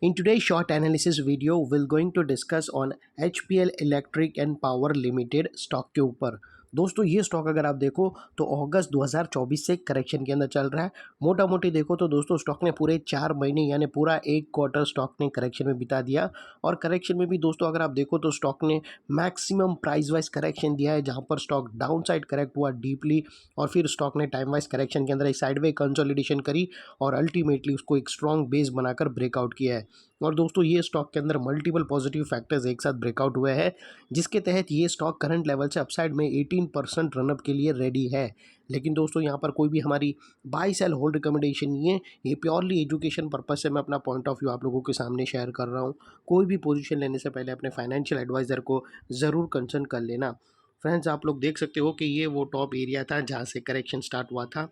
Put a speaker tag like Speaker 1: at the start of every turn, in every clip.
Speaker 1: In today's short analysis video, we're going to discuss on HPL electric and power limited stock के ऊपर। दोस्तों ये stock अगर आप देखो तो अगस्त 2024 से करेक्शन के अंदर चल रहा है। मोटा मोटी देखो तो दोस्तों स्टॉक ने पूरे 4 महीने यानी पूरा एक क्वार्टर स्टॉक ने करेक्शन में बिता दिया। और करेक्शन में भी दोस्तों अगर आप देखो तो स्टॉक ने मैक्सिमम प्राइस वाइज करेक्शन दिया है, जहाँ पर स्टॉक डाउन साइड करेक्ट हुआ डीपली और फिर स्टॉक ने टाइम वाइज करेक्शन के अंदर एक साइड वे कंसोलिडेशन करी और अल्टीमेटली उसको एक स्ट्रॉन्ग बेस बनाकर ब्रेकआउट किया है। और दोस्तों ये स्टॉक के अंदर मल्टीपल पॉजिटिव फैक्टर्स एक साथ ब्रेकआउट हुए हैं, जिसके तहत ये स्टॉक करंट लेवल से अपसाइड में 18% रनअप के लिए रेडी है। लेकिन दोस्तों यहाँ पर कोई भी हमारी बाई सेल होल्ड रिकमेंडेशन नहीं है, ये प्योरली एजुकेशन पर्पज से मैं अपना पॉइंट ऑफ व्यू आप लोगों के सामने शेयर कर रहा हूँ। कोई भी पोजीशन लेने से पहले अपने फाइनेंशियल एडवाइज़र को ज़रूर कंसल्ट कर लेना। फ्रेंड्स आप लोग देख सकते हो कि ये वो टॉप एरिया था जहाँ से करेक्शन स्टार्ट हुआ था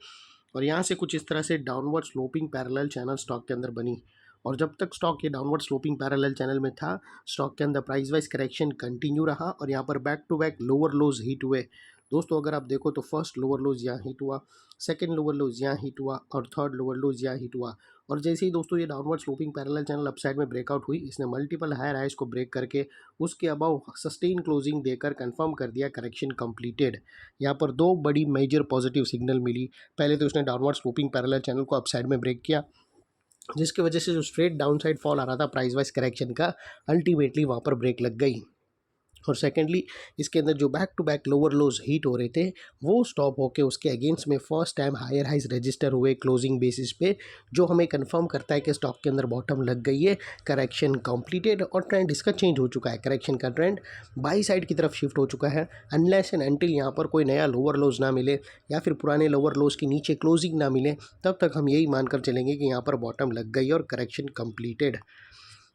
Speaker 1: और यहाँ से कुछ इस तरह से downward sloping parallel channel stock के अंदर बनी। और जब तक स्टॉक ये डाउनवर्ड स्लोपिंग पैरेलल चैनल में था, स्टॉक के अंदर प्राइस वाइज करेक्शन कंटिन्यू रहा और यहाँ पर back to back lower lows hit हुए। दोस्तों अगर आप देखो तो फर्स्ट लोअर लोज यहाँ हिट हुआ, सेकंड लोअर लोज यहाँ हिट हुआ और थर्ड लोअर लोज यहाँ हिट हुआ। और जैसे ही दोस्तों ये downward sloping parallel channel upside में ब्रेकआउट हुई, इसने मल्टीपल हायर हाइज को ब्रेक करके उसके अबाव सस्टेन क्लोजिंग देकर कंफर्म कर दिया करेक्शन कंप्लीटेड। यहाँ पर दो बड़ी मेजर पॉजिटिव सिग्नल मिली। पहले तो उसने डाउनवर्ड स्लोपिंग पैरेलल चैनल को अपसाइड में ब्रेक किया, जिसकी वजह से जो स्ट्रेट डाउन साइड फॉल आ रहा था प्राइस वाइज करेक्शन का, अल्टीमेटली वहाँ पर ब्रेक लग गई। और सेकेंडली इसके अंदर जो back to back lower lows hit हो रहे थे वो स्टॉप होके उसके अगेंस्ट में first time higher highs register हुए क्लोजिंग बेसिस पे, जो हमें कंफर्म करता है कि स्टॉक के अंदर बॉटम लग गई है, करेक्शन कंप्लीटेड और ट्रेंड इसका चेंज हो चुका है। करेक्शन का ट्रेंड बाई साइड की तरफ शिफ्ट हो चुका है। अनलेस एंड अनटिल यहाँ पर कोई नया लोअर लोज ना मिले या फिर पुराने लोअर लोज के नीचे क्लोजिंग ना मिले, तब तक हम यही मानकर चलेंगे कि यहाँ पर बॉटम लग गई और करेक्शन कंप्लीटेड।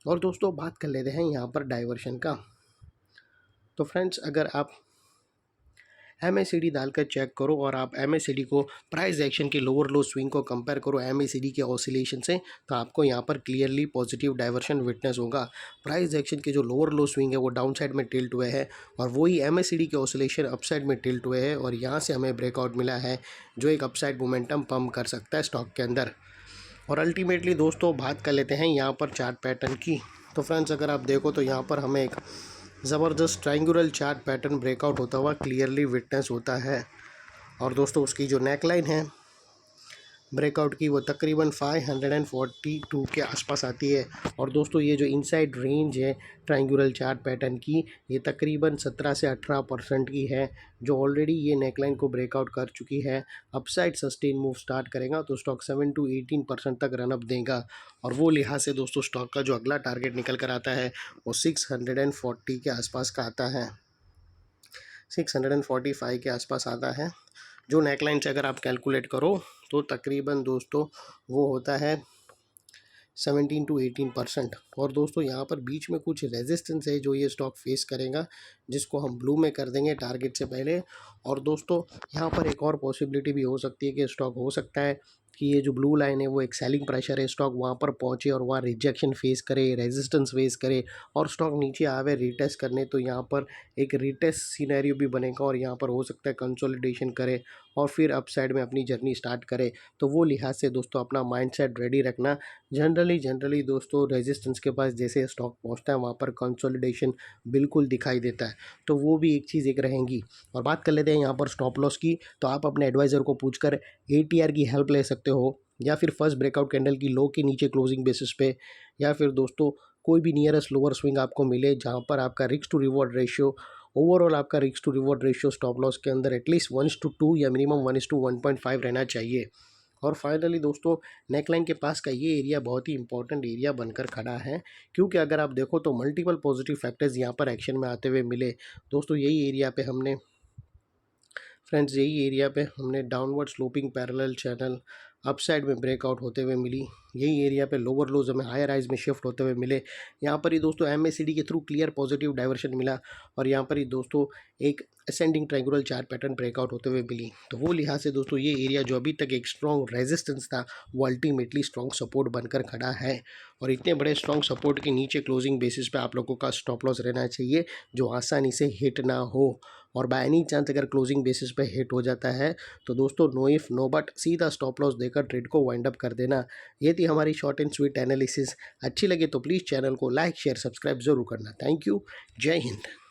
Speaker 1: और दोस्तों बात कर लेते हैं यहाँ पर डाइवर्शन का। तो फ्रेंड्स अगर आप MACD डालकर चेक करो और आप MACD को प्राइस एक्शन के लोअर लो स्विंग को कंपेयर करो MACD के ऑसिलेशन से, तो आपको यहाँ पर क्लियरली पॉजिटिव डाइवर्शन विटनेस होगा। प्राइस एक्शन के जो लोअर लो स्विंग है वो डाउन साइड में टिल्ट हुए हैं और वही MACD के ऑसिलेशन अपसाइड में टिल्ट हुए हैं और यहाँ से हमें ब्रेकआउट मिला है जो एक अपसाइड मोमेंटम पम्प कर सकता है स्टॉक के अंदर। और अल्टीमेटली दोस्तों बात कर लेते हैं यहाँ पर चार्ट पैटर्न की। तो फ्रेंड्स अगर आप देखो तो यहाँ पर हमें एक ज़बरदस्त ट्रायंगुलर चार्ट पैटर्न ब्रेकआउट होता हुआ क्लियरली विटनेस होता है। और दोस्तों उसकी जो नेकलाइन है ब्रेकआउट की वो तकरीबन 542 के आसपास आती है। और दोस्तों ये जो इनसाइड रेंज है ट्रायंगुलर चार्ट पैटर्न की, ये तकरीबन 17 से 18% की है, जो ऑलरेडी ये नेकलाइन को ब्रेकआउट कर चुकी है। अपसाइड सस्टेन मूव स्टार्ट करेगा तो स्टॉक 7 to 18% तक रनअप देगा। और वो लिहाज से दोस्तों स्टॉक का जो अगला टारगेट निकल कर आता है वो 640 के आसपास का आता है, 645 के आसपास आता है। जो नेकलाइन से अगर आप कैलकुलेट करो तो तकरीबन दोस्तों वो होता है 17 to 18%। और दोस्तों यहाँ पर बीच में कुछ रेजिस्टेंस है जो ये स्टॉक फेस करेगा, जिसको हम ब्लू में कर देंगे टारगेट से पहले। और दोस्तों यहाँ पर एक और पॉसिबिलिटी भी हो सकती है कि स्टॉक हो सकता है कि ये जो ब्लू लाइन है वो एक सेलिंग प्रेशर है, स्टॉक वहाँ पर पहुँचे और वहाँ रिजेक्शन फेस करे, रेजिस्टेंस फेस करे और स्टॉक नीचे आवे रीटेस्ट करने, तो यहाँ पर एक रीटेस्ट सिनेरियो भी बनेगा और यहाँ पर हो सकता है कंसोलिडेशन करे और फिर अप साइड में अपनी जर्नी स्टार्ट करे। तो वो लिहाज से दोस्तों अपना माइंडसेट रेडी रखना। जनरली दोस्तों रेजिस्टेंस के पास जैसे स्टॉक पहुँचता है वहाँ पर कंसोलिडेशन बिल्कुल दिखाई देता है, तो वो भी एक चीज़ एक रहेंगी। और बात कर लेते हैं यहाँ पर स्टॉप लॉस की। तो आप अपने एडवाइज़र को पूछकर ATR की हेल्प ले सकते हो, या फिर फर्स्ट ब्रेकआउट कैंडल की लो के नीचे क्लोजिंग बेसिस पे, या फिर दोस्तों कोई भी नियरेस्ट लोअर स्विंग आपको मिले जहाँ पर आपका risk to reward ratio, overall आपका risk to reward ratio stop loss के अंदर एटलीस्ट 1:2 या मिनिमम 1:1.5 रहना चाहिए। और फाइनली दोस्तों नेकलाइन के पास का ये एरिया बहुत ही इंपॉर्टेंट एरिया बनकर खड़ा है, क्योंकि अगर आप देखो तो मल्टीपल पॉजिटिव फैक्टर्स यहाँ पर एक्शन में आते हुए मिले। दोस्तों यही एरिया पे हमने downward sloping parallel channel upside में ब्रेकआउट होते हुए मिली। यही एरिया पे लोअर लोज हमें हायर हाइज में शिफ्ट होते हुए मिले। यहाँ पर ही दोस्तों MACD के थ्रू क्लियर पॉजिटिव डाइवर्शन मिला और यहाँ पर ही दोस्तों एक ascending triangular chart pattern breakout होते हुए मिली। तो वो लिहाज से दोस्तों ये एरिया जो अभी तक एक स्ट्रॉन्ग रेजिस्टेंस था वो अल्टीमेटली स्ट्रॉन्ग सपोर्ट बनकर खड़ा है। और इतने बड़े स्ट्रॉन्ग सपोर्ट के नीचे क्लोजिंग बेसिस पे आप लोगों का स्टॉप लॉस रहना चाहिए जो आसानी से हिट ना हो। और बाय एनी चांस अगर क्लोजिंग बेसिस पे हिट हो जाता है तो दोस्तों नो इफ नो बट सीधा स्टॉप लॉस देकर ट्रेड को वाइंड अप कर देना। ये थी हमारी शॉर्ट एंड स्वीट एनालिसिस अच्छी लगे तो प्लीज़ चैनल को लाइक शेयर सब्सक्राइब ज़रूर करना। Thank you. जय हिंद।